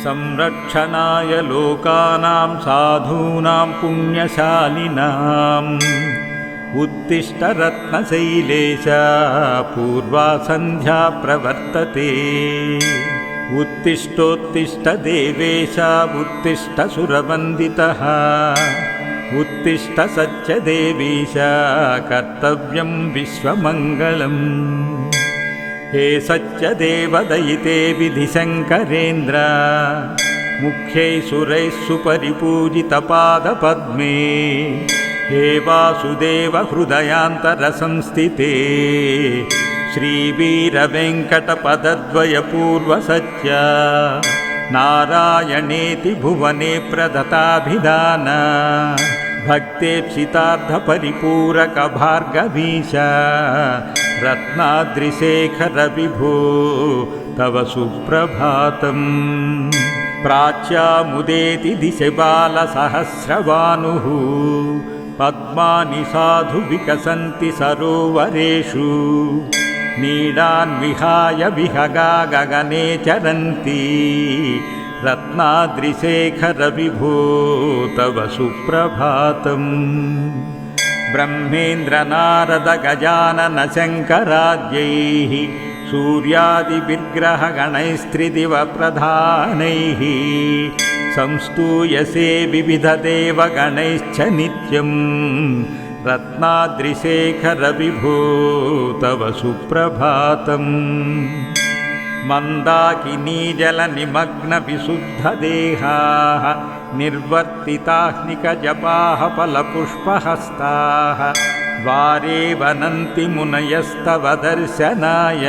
संरक्षणाय लोकानां साधूनां पुण्यशालिनाम् उत्तिष्ठ रत्नशैलेश पूर्वा सन्ध्या प्रवर्तते। उत्तिष्ठोत्तिष्ठ देवेश उत्तिष्ठ सुरवन्दितः उत्तिष्ठ सत्यदेवीश कर्तव्यं विश्वमङ्गलम्। हे सत्यदेवदयिते विधिशङ्करेन्द्र मुख्यैः सुरैः सुपरिपूजितपादपद्मे हे वासुदेव हृदयान्तरसंस्थिते श्रीवीरवेङ्कटपदद्वयपूर्वसत्य नारायणेति भुवने प्रदत्ताभिधान भक्तेप्सितार्थपरिपूरकभार्गवीश रत्नाद्रिशेखर विभो तव सुप्रभातम्। प्राच्यामुदेति दिशि बालसहस्रभानुः पद्मानि साधु विकसन्ति सरोवरेषु नीडान् विहाय विहगा गगने चरन्ति रत्नाद्रिशेखर विभो तव सुप्रभातम्। ब्रह्मेन्द्र नारद गजानन शङ्कराद्यैः सूर्यादिविग्रहगणैस्त्रिदिवप्रधानैः संस्तूयसे विविधदेवगणैश्च नित्यम् रत्नाद्रिशेखर विभो तव सुप्रभातम्। मन्दाकिनी जलनिमग्नविशुद्धदेहाः निर्वर्तिताह्निकजपाः फलपुष्पहस्ताः द्वारे वनन्ति मुनयस्तव दर्शनाय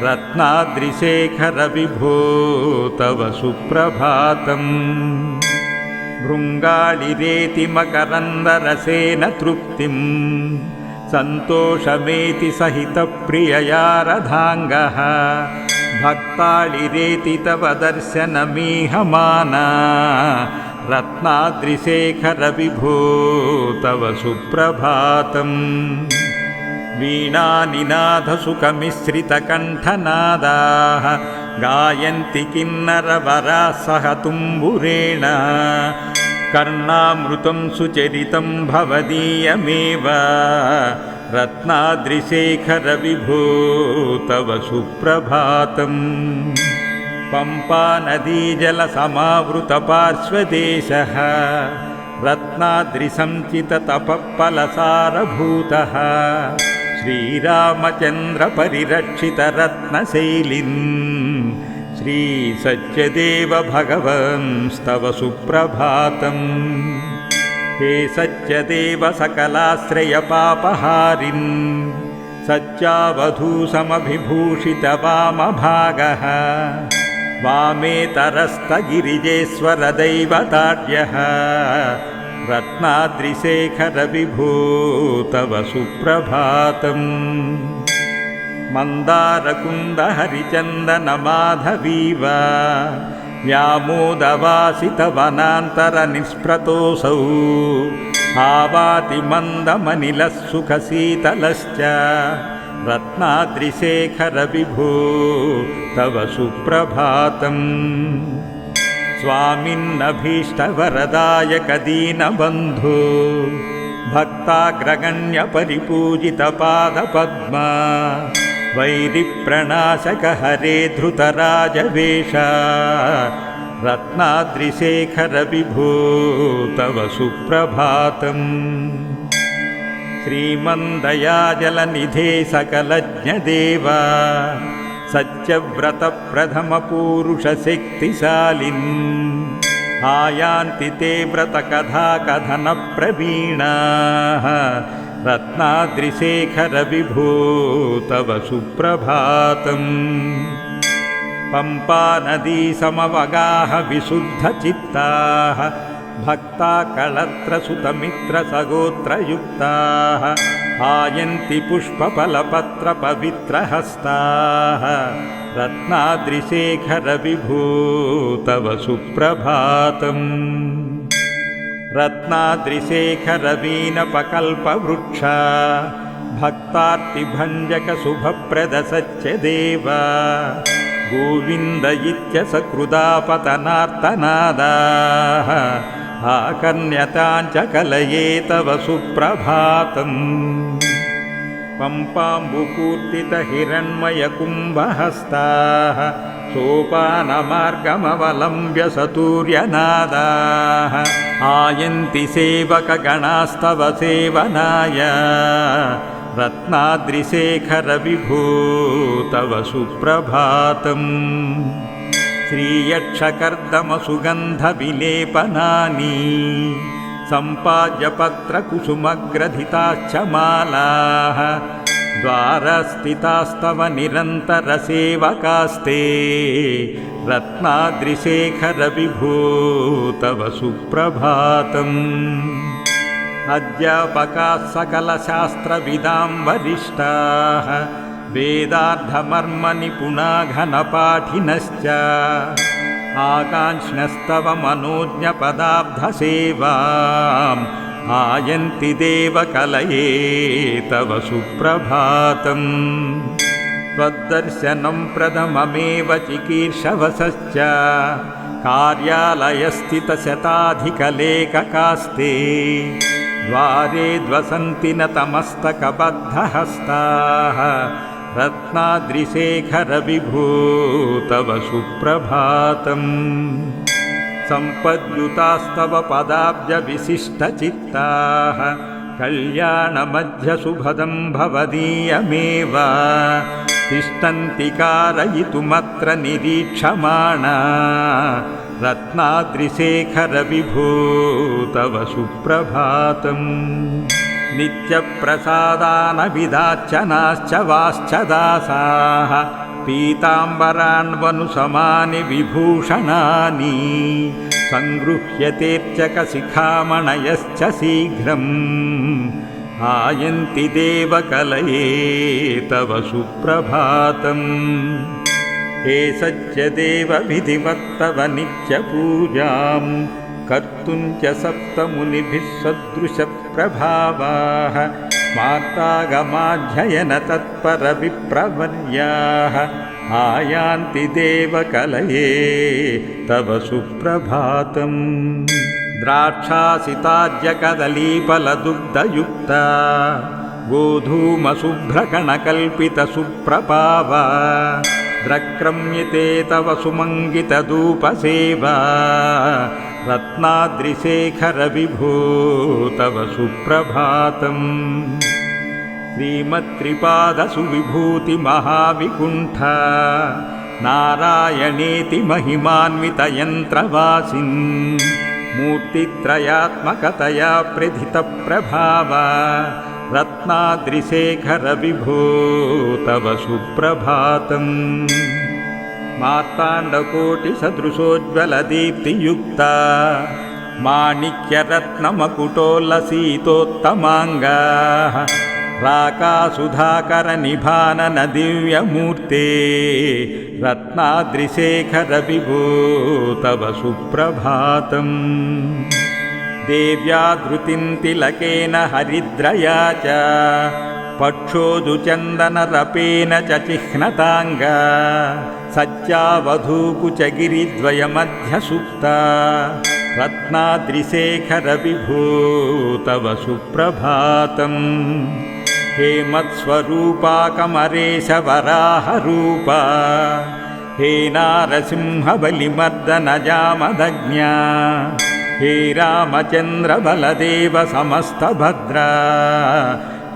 रत्नाद्रिशेखर विभो तव सुप्रभातम्। भृङ्गाळिरेति मकरन्दरसेन तृप्तिं सन्तोषमेति सहितप्रियया रथाङ्गः भक्ताळिरेति तव दर्शनमीहमाना रत्नाद्रिशेखर विभो तव सुप्रभातम्। वीणानिनादसुखमिश्रितकण्ठनादाः गायन्ति किन्नरवराः सह तुम्बुरेण कर्णामृतं सुचरितं भवदीयमेव रत्नाद्रिशेखर विभो तव सुप्रभातम्। पम्पानदीजलसमावृतपार्श्वदेशः रत्नाद्रिसञ्चिततपःफलसारभूतः श्रीरामचन्द्रपरिरक्षितरत्नशैलीन् श्रीसत्यदेव भगवंस्तव सुप्रभातम्। हे सत्यदेव सकलाश्रयपापहारिन् सच्चावधूसमभिभूषितवामभागः वामेतरस्तगिरिजेश्वरदैवताढ्यः रत्नाद्रिशेखर विभो तव सुप्रभातम्। मन्दारकुन्दहरिचन्दनमाधवीव व्यामोदवासितवनान्तरनिष्प्रतोऽसौ आवाति मन्दमनिलः सुखशीतलश्च रत्नाद्रिशेखर विभो तव सुप्रभातम्। स्वामिन्नभीष्टवरदायक दीनबन्धो भक्ताग्रगण्यपरिपूजितपादपद्मा वैरिप्रणाशक हरे धृतराजवेष रत्नाद्रिशेखर विभो तव सुप्रभातम्। श्रीमन्दयाजलनिधे सकलज्ञदेव सत्यव्रतप्रथमपूरुषशक्तिशालिन् आयान्ति ते व्रतकथाकथनप्रवीणाः रत्नाद्रिशेखर विभो तव सुप्रभातम्। पम्पानदी समवगाः विशुद्धचित्ताः भक्ताकळत्रसुतमित्रसगोत्रयुक्ताः आयन्ति पुष्पफलपत्रपवित्रहस्ताः रत्नाद्रिशेखर विभो तव सुप्रभातम्। रत्नाद्रिशेखर वीनपकल्पवृक्ष भक्तार्तिभञ्जक शुभप्रद सत्यदेव गोविन्द इत्यसकृदापतनार्तनादाः आकर्ण्यताञ्च कलये तव सुप्रभातम् पम्पाम्बुपूर्तितहिरण्मयकुम्भहस्ताः सोपानमार्गमवलम्ब्य सतूर्यनादाः आयन्ति सेवकगणास्तव सेवनाय रत्नाद्रिशेखर विभो तव सुप्रभातम् श्रीयक्षकर्दमसुगन्धविलेपनानि सम्पाद्य पत्रकुसुमग्रथिताश्च मालाः द्वारस्थितास्तव निरन्तरसेवकास्ते रत्नाद्रिशेखर विभो तव सुप्रभातम् अध्यापकाः सकलशास्त्रविदां वरिष्ठाः वेदार्थमर्मनिपुणा घनपाठिनश्च आकाङ्क्षस्तव मनोज्ञपदाब्धसेवाम् आयन्ति देवकलये तव सुप्रभातम् त्वद्दर्शनं प्रथममेव चिकीर्षवसश्च कार्यालयस्थितशताधिकलेखकास्ते द्वारे द्वसन्ति न तमस्तकबद्धहस्ताः रत्नाद्रिशेखर विभो तव सुप्रभातम् सम्पद्युतास्तव पदाब्जविशिष्टचित्ताः कल्याणमध्यशुभदं भवदीयमेव तिष्ठन्ति कारयितुमत्र निरीक्षमाणा रत्नाद्रिशेखर विभो तव सुप्रभातम् नित्यप्रसादानविदार्चनाश्च वाश्च दासाः पीताम्बरान्वनुसमानि विभूषणानि सङ्गृह्यतेऽर्चकशिखामणयश्च शीघ्रम् आयन्ति देवकलये तव सुप्रभातम् हे सत्यदेवविधिवत्तव नित्यपूजां कर्तुं च सप्तमुनिभिः सदृशप्रभावाः स्मार्तागमाध्ययन तत्परविप्रवर्याः आयान्ति देवकलये तव सुप्रभातम् द्राक्षासिताज्यकदलीफलदुग्धयुक्ता गोधूमशुभ्रकणकल्पितसुप्रभावा द्रक्रम्यते तव सुमङ्गितधूपसेवा रत्नाद्रिशेखर विभो तव सुप्रभातम् श्रीमत्त्रिपादसुविभूतिमहाविकुण्ठा नारायणेति महिमान्वितयन्त्रवासिन् मूर्तित्रयात्मकतया प्रथितप्रभावा रत्नाद्रिशेखर विभो तव सुप्रभातम् मार्ताण्डकोटिसदृशोज्ज्वलदीप्तियुक्ता माणिक्यरत्नमकुटोल्लसीतोत्तमाङ्गाः राकासुधाकरनिभाननदिव्यमूर्ते रत्नाद्रिशेखर विभो तव सुप्रभातम् देव्या धृतिं तिलकेन हरिद्रया च पक्षोदुचन्दनरपेन च चिह्नताङ्गा सज्जावधूकुचगिरिद्वयमध्यसुप्ता रत्नाद्रिशेखर विभो तव सुप्रभातम् हेमत्स्वरूपा कमरेशवराहरूपा हे नारसिंहबलिमर्दनजामदज्ञा हे रामचन्द्रबलदेव समस्तभद्रा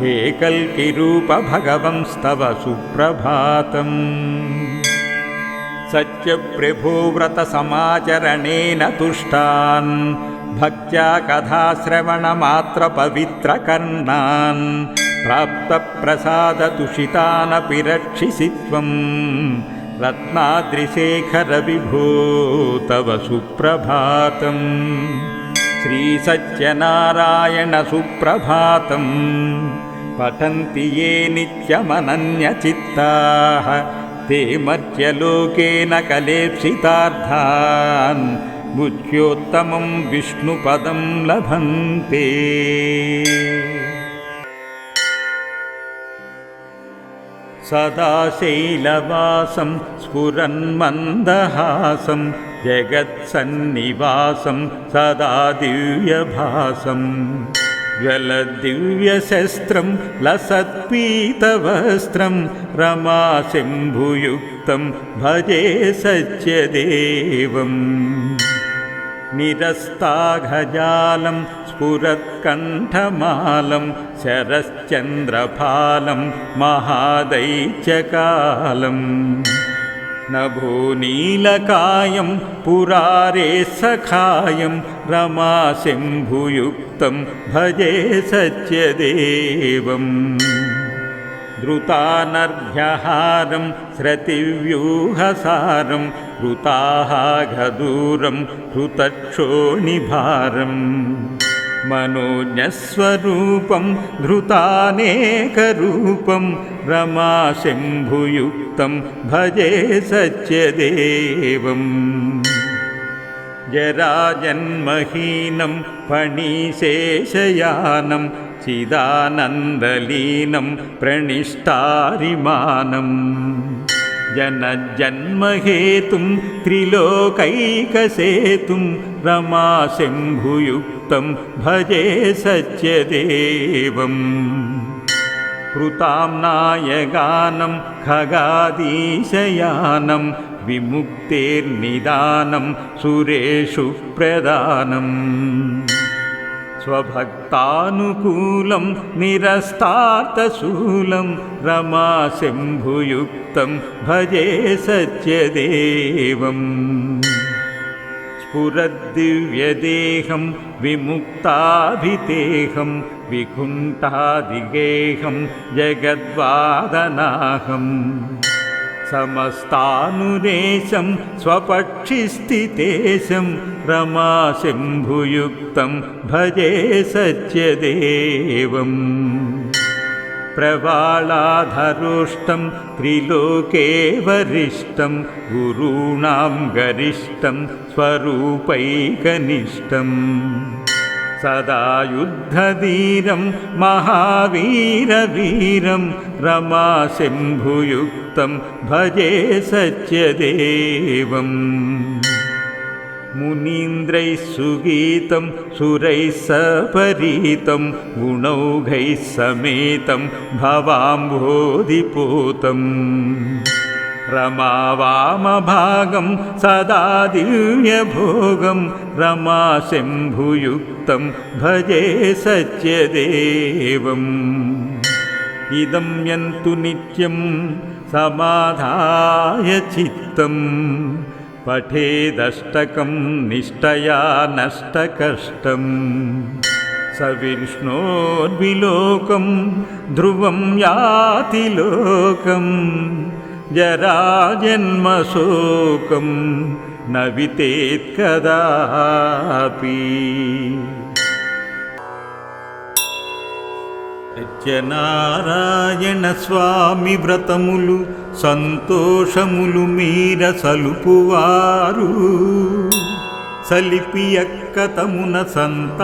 हे कल्किरूप भगवंस्तव सुप्रभातम् सत्यप्रभो व्रतसमाचरणेन तुष्टान् भक्त्या कथाश्रवणमात्रपवित्रकर्णान् प्राप्तप्रसादतुषितानपि रक्षिषि त्वं रत्नाद्रिशेखर विभो तव सुप्रभातम् श्रीसत्यनारायण सुप्रभातम् पठन्ति ये नित्यमनन्यचित्ताः ते मर्त्यलोकेन कलेप्सितार्थान् मुख्योत्तमं विष्णुपदं लभन्ते। सदा शैलवासं स्फुरन्मन्दहासं जगत्सन्निवासं सदा दिव्यभासं ज्वलद्दिव्यशस्त्रं लसत्पीतवस्त्रं रमाशम्भुयुक्तं भजे सत्यदेवम् निरस्ताघजालं स्फुरत्कण्ठमालं शरश्चन्द्रफालं महादैत्यकालम् नभोनीलकायं पुरारेसखायं रमाशम्भुयुक्तं भजे सत्यदेवम् धृतानर्घ्यहारं स्रतिव्यूहसारं हृताहाघदूरं हृतक्षोणिभारं मनोज्ञस्वरूपं धृतानेकरूपं रमाशम्भुयुक्तं भजे सत्यदेवम् जराजन्महीनं फणिशेषयानं चिदानन्दलीनं प्रणिष्टारिमानं जनजन्महेतुं त्रिलोकैकसेतुं रमाशम्भुयुक्तं भजे सत्यदेवम् कृताम्नायगानं खगादीशयानं विमुक्तेर्निदानं सुरेषु प्रदानम् स्वभक्तानुकूलं निरस्तार्थशूलं रमाशम्भुयुक्तं भजे सत्यदेवम् स्फुरद्दिव्यदेहं विमुक्ताभितेहं विकुण्ठादिगेहं जगद्वादनाहम् समस्तानुरेशं स्वपक्षिस्थितेशं रमाशम्भुयुक्तं भजे सत्यदेवम् प्रवालाधरोष्टं त्रिलोके वरिष्ठं गुरूणां गरिष्ठं स्वरूपैकनिष्ठम् सदा युद्धधीरं महावीरवीरं रमाशम्भुयुक्तं भजे सत्यदेवम् मुनीन्द्रैः सुगीतं सुरैः सपरीतं गुणौघैः समेतं भवाम्भोधिपोतम् रमावामभागं सदा दिव्यभोगं रमाशम्भुयुक्तं भजे सत्यदेवम् इदं यन्तु नित्यं समाधाय चित्तं पठेदष्टकं निष्ठया नष्टकष्टं स विष्णोर्विलोकं ध्रुवं याति लोकम् जराजन्मशोकं न वितेत् कदापि సత్యనారాయణ స్వామి వ్రతములు సంతోషములు మీర సలుపువారు సలిపి అక్కతమున సంతానముల్లేక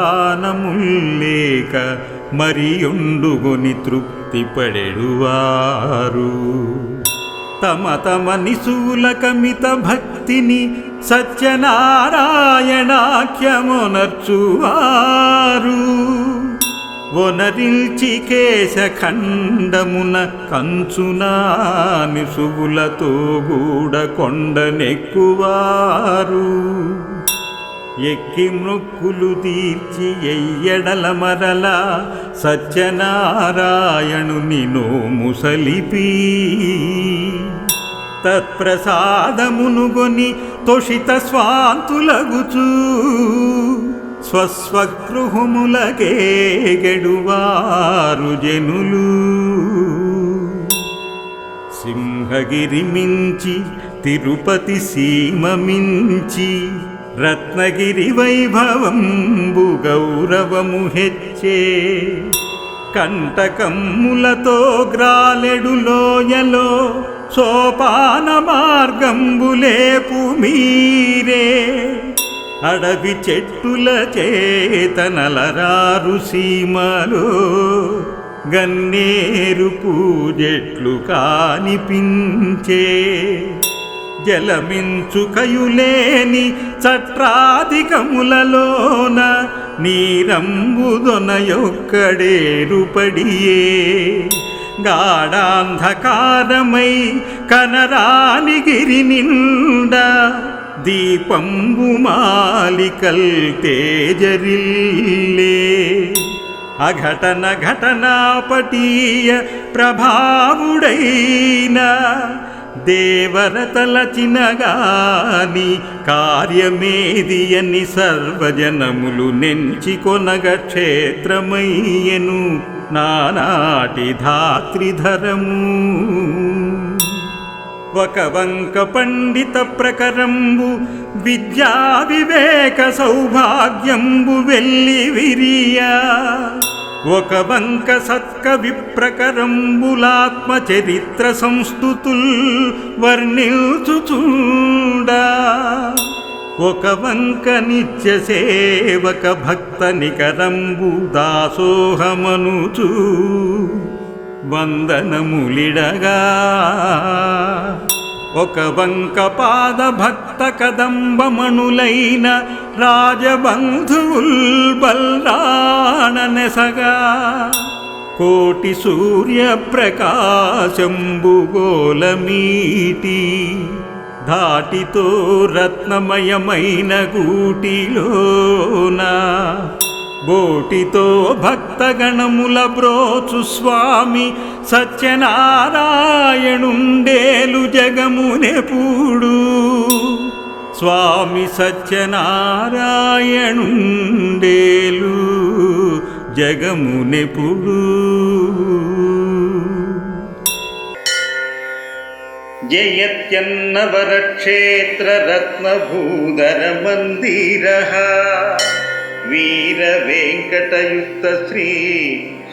మరియుండుగొని తృప్తి పడెడువారు తమ తమ నిశూలకమిత భక్తిని సత్యనారాయణాఖ్యమునర్చువారు ఒనరిల్చి కేశఖండమున కంచునా నిశువులతో గూడ కొండనెక్కువారు ఎక్కి మృక్కులు తీర్చి ఎయ్యడల మరల సత్యనారాయణుని నోము సలిపి తత్ప్రసాదమునుగొని తొషిత స్వాంతులగుచూ స్వస్వగృహములకే గెడువారు జనులు సింహగిరి మించి తిరుపతి సీమ మించి రత్నగిరి వైభవంబు గౌరవము హెచ్చే కంటకమ్ములతో గ్రాలెడు లోయలో సోపాన మార్గంబులేపు మీరే అడవి చెట్టుల చేతనలరారు సీమలో గన్నేరు పూజెట్లు కానిపించే జలమించుకయులేని చట్రాధికములలోన నీరంబుదొనయొక్కడేరుపడియే గాఢాంధకారమై కనరాని గిరి నిండా దీపంబు మాలికల్ తేజరిల్లే అఘటన ఘటనాపటీయ ప్రభావుడైన దేవరతలచినగాని కార్యమేదియని సర్వజనములు నెంచికొనగ క్షేత్రమయ్యెను నానాటి ధాత్రిధరము ఒక వంక పండిత ప్రకరంబు విద్యా వివేక సౌభాగ్యంబు వెల్లి విరియా ఒక వంక సత్కవి ప్రకరంబులాత్మ చరిత్ర సంస్థుతుల్ వర్ణిల్చుచుండా ఒక వంక నిత్య సేవక భక్త నికరంబు దాసోహమనుచు వందనములిడగా ఒక వంక పాద భక్త కదంబమణులైన రాజబంధువుల్ బల్రాణనెసగా కోటి సూర్య ప్రకాశంబు గోలమీటి ధాటితో రత్నమయమైన గూటిలోన బోటితో భక్తగణముల బ్రోచు స్వామి సత్యనారాయణుండేలు జగమునెప్పుడు స్వామి సత్యనారాయణుండేలు జగమునెప్పుడు జయత్యన్నవరక్షేత్ర రత్నభూధర మందిరః వీర వెంకటయుక్త శ్రీ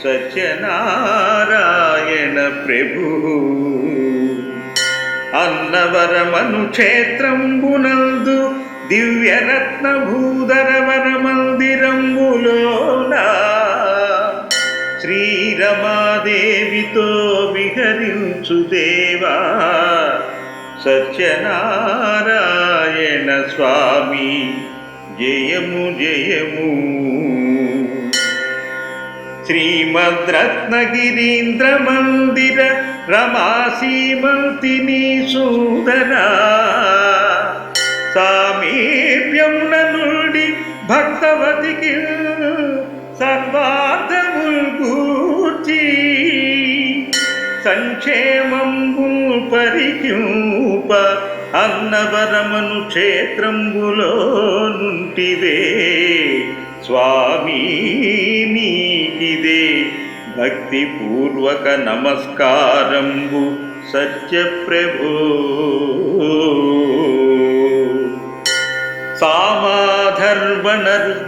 సత్యనారాయణ ప్రభు అన్నవరమను క్షేత్రంబునందు దివ్యరత్న భూధరవర మందిరంబులోన శ్రీరమాదేవితో విహరించు దేవా సత్యనారాయణ స్వామి జయము జయము శ్రీమద్రత్నగిరీంద్ర మందిర రమాసీమంతిని సూదరా సామీప్యమున నుండి భక్తవతికి సర్వార్థముల్ గూర్చి సంక్షేమంబు పరిక్యూప అన్నవరమను క్షేత్రంబులో నుంటివే స్వామి నీకిదే భక్తిపూర్వక నమస్కారంబు సత్యప్రభో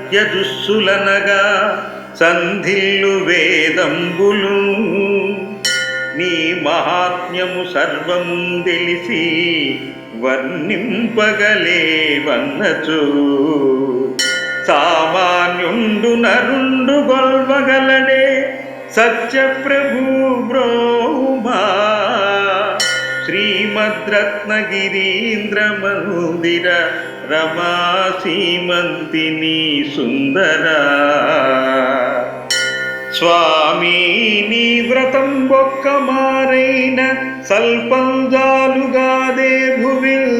సామాధర్వణర్యదుస్సులనగా సంధిల్లు వేదంబులు నీ మహాత్మ్యము సర్వము తెలిసి వర్ణింపగలేవన్నచో సామాన్యుండు నరుండు గొల్వగలడే సత్యప్రభు బ్రోమా శ్రీమద్రత్నగిరీంద్ర మందిర రమాసీమంతిని సుందరా స్వామి నీ వ్రతం ఒక్క మారైన సల్పంజాలుగాదే భువిల్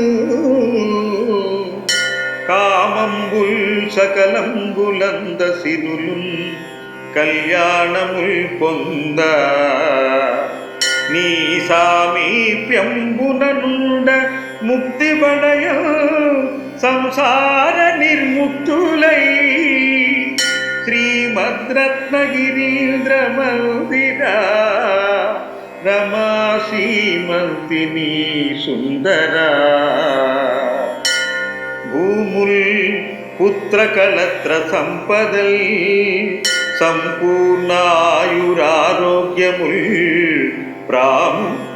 కామంబుల్ సకలంబులంద సిరులున్ కళ్యాణముల్ పొంద నీ సామీప్యంబున నుండ ముక్తి బడయ సంసార నిర్ముక్తులై శ్రీమద్రత్నగిరీంద్ర మందిర రమాసీమంతిని సుందరా భూముల్ పుత్రకలత్ర సంపదల్ సంపూర్ణాయురారోగ్యముల్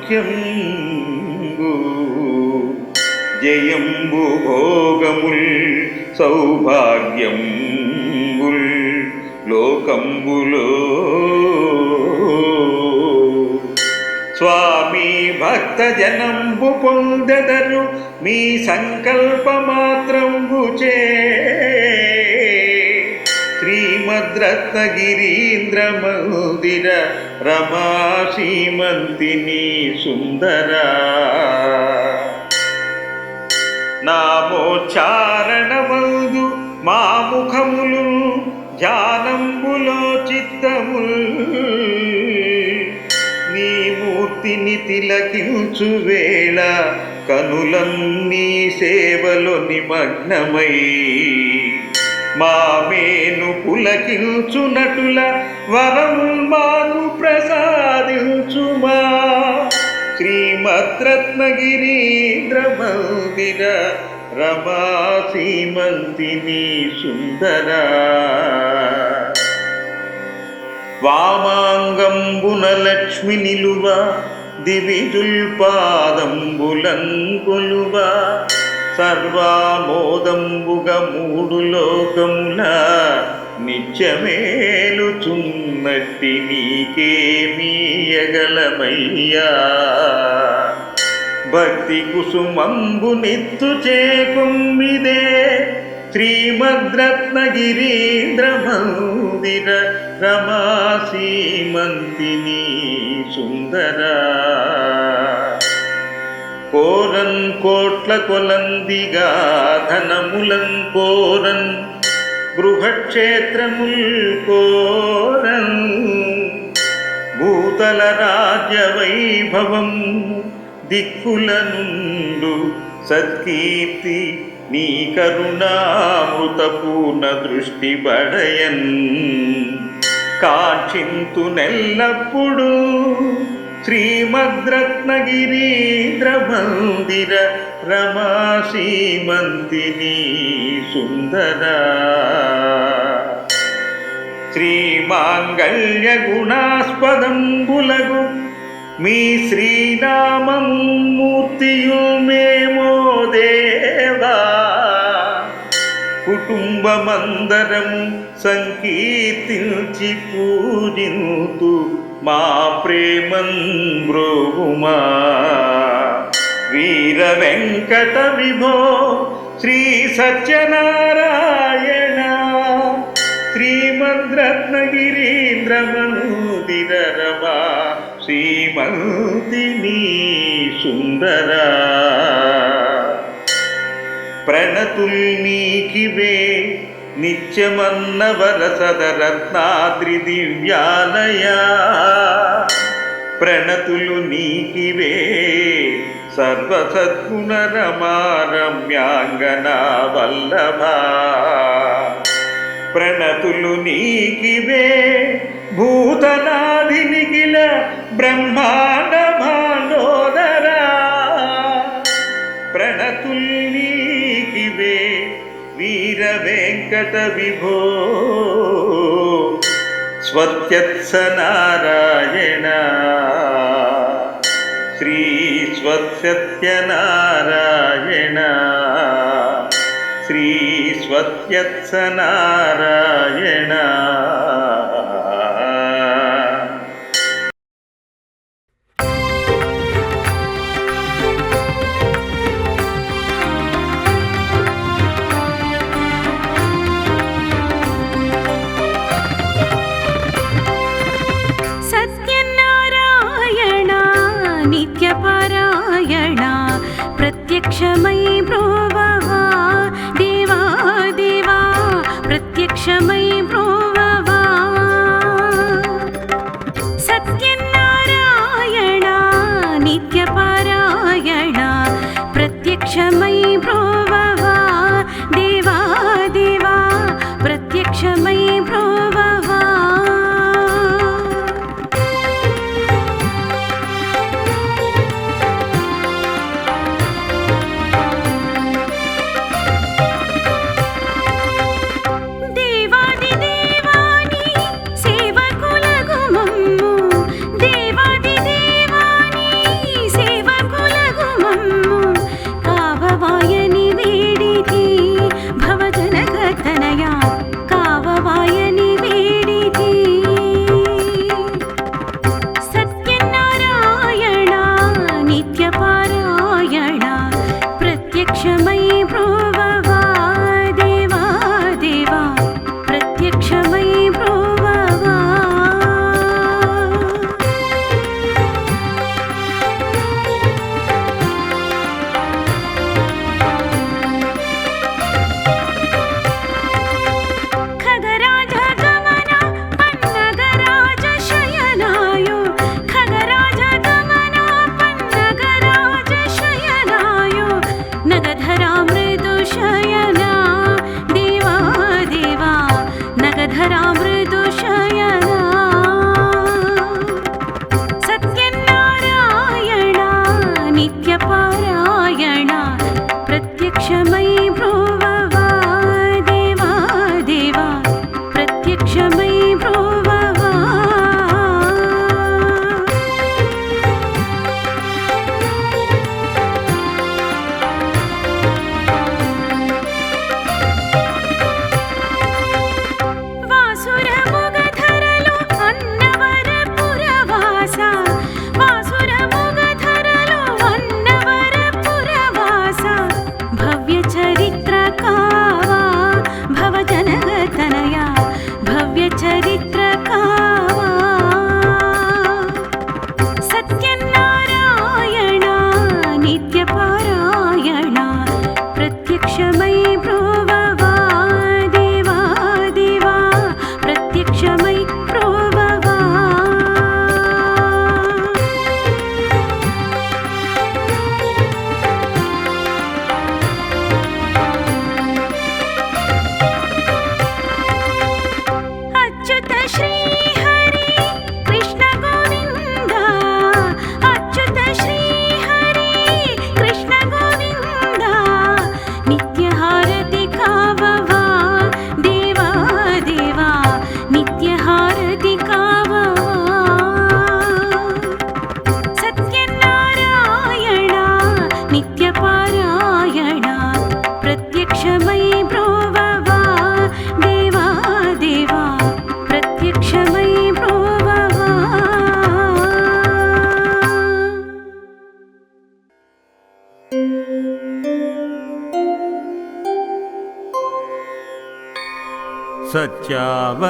ప్రాముఖ్యంబు జయంబు భోగముల్ సౌభాగ్యంబుల్ లోకంబులో స్వామి భక్త జనంబు పొందెదరు మీ సంకల్పమాత్రంబుచే శ్రీమద్రత్నగిరీంద్ర మందిర రమా శ్రీమంతిని సుందరా నామోచ్చారణమందు మా ముఖములు ధ్యానంబులో చిత్తముల్ నీ మూర్తిని తిలకించు వేళ కనులన్నీ సేవలో నిమగ్నమై మామేను పులకించునటుల వరముల్ మాకు ప్రసాదించుమా శ్రీమద్రత్నగిరీంద్ర మందిర రమా శ్రీమంతిని సుందరా వామాంగంబున లక్ష్మి నిలువ దివిజుల్పాదంబులంకొలువ సర్వామోదంబుగ మూడు లోకముల నిత్యమేలుచున్నట్టి నీకేమీయగలమయ్యా భక్తి కుసుమంబు నిత్తు చేకొమ్మిదే శ్రీమద్రత్నగిరీంద్ర మందిర రమా శ్రీమంతిని సుందరా కోరన్ కోట్ల కొలందిగా ధనములం కోరన్ గృహక్షేత్రముల్ కోరన్ భూతల రాజ్య వైభవం దిక్కుల నుండు సత్కీర్తి నీ కరుణామృతపూర్ణ దృష్టి బడయన్ కాంక్షింతు నెల్లప్పుడు శ్రీమద్రత్నగిరీంద్ర మందిర రమా శ్రీమంతిని సుందరా శ్రీమాంగళ్య గుణాస్పదంబులగు మీ శ్రీనామమూర్తియు మేమో దేవా కుటుంబమందరము సంకీర్తించి పూజింతు మా ప్రేమం బ్రోవుమా వీర వెంకట విభో శ్రీ సత్యనారాయణ శ్రీమద్రత్నగిరీంద్ర మందిర రమా శ్రీమంతిని సుందరా ప్రణతుల్ నీకివే నిత్యమన్నవర సదరత్నాద్రి దివ్యాలయా ప్రణతులు నీకివే సర్వసద్గుణ రమా రమ్యాంగనా వల్లభా ప్రణతులు నీకివే భూతనాది నిఖిల బ్రహ్మాండ భాండోదరా ప్రణతుల్ నీకివే వీర వెంకట విభో స్వత్యత్స నారాయణ శ్రీ స్వత్యనారాయణ శ్రీ స్వత్యత్స నారాయణ నిత్యపారాయణ ప్రత్యక్షమై బ్రోవవా దేవా దేవా ప్రత్యక్షమై బ్రోవవా సత్యనారాయణ నిత్యపారాయణ ప్రత్యక్షమై బ్రోవవా దేవా దేవా ప్రత్యక్షమై బ్రోవవా సేవ सत्यावताररूपाय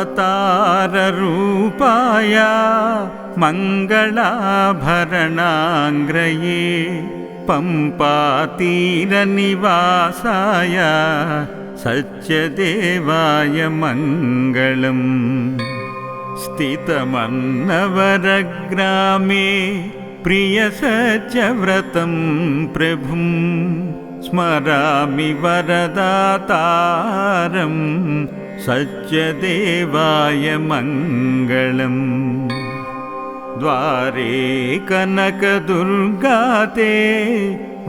मङ्गलाभरणाङ्ग्रये पम्पातीरनिवासाय सत्यदेवाय मङ्गलम् स्थितमन्नवरग्रामे प्रियसत्यव्रतं प्रभुं स्मरामि वरदातारं सत्यदेवाय मङ्गलम् द्वारे कनकदुर्गाते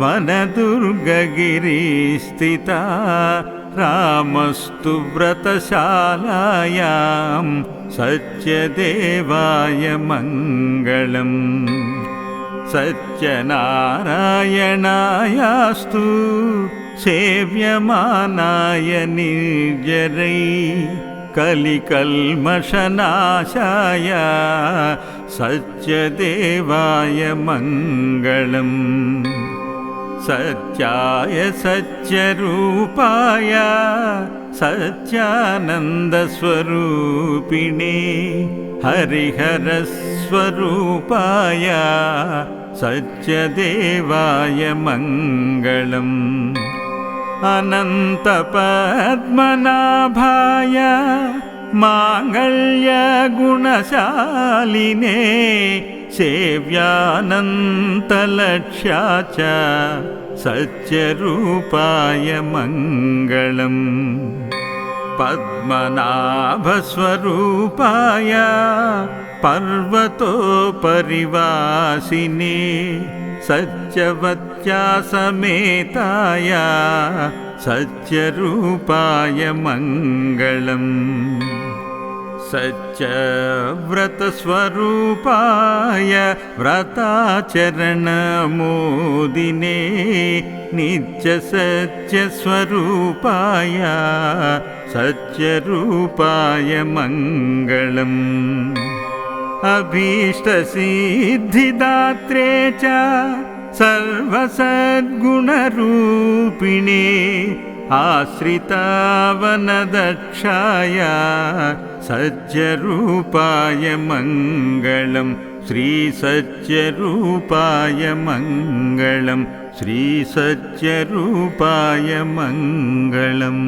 वनदुर्गगिरिस्थिता रामस्तु व्रतशालायां सत्यदेवाय मङ्गलम् सत्यनारायणायास्तु सेव्यमानाय निर्जरै कलिकल्मषनाशाय सत्यदेवाय मङ्गलम् सत्याय सत्यरूपाय सत्यानन्दस्वरूपिणे हरिहरस्वरूपाय सत्यदेवाय मङ्गलम् अनन्तपद्मनाभाय माङ्गल्यगुणशालिने सेव्यानन्तलक्ष्या च सत्यरूपाय मङ्गलम् पद्मनाभस्वरूपाय पर्वतोपरिवासिने सत्यवत्या समेताय सत्यरूपाय मङ्गलम् सत्यव्रतस्वरूपाय व्रताचरणमोदिने नित्यसत्यस्वरूपाय सत्यरूपाय मङ्गलम् अभीष्टसिद्धिदात्रे च सर्वसद्गुणरूपिणे आश्रितावनदक्षाय सत्यरूपाय मङ्गलम् श्रीसत्यरूपाय मङ्गलम् श्रीसत्यरूपाय मङ्गलम्।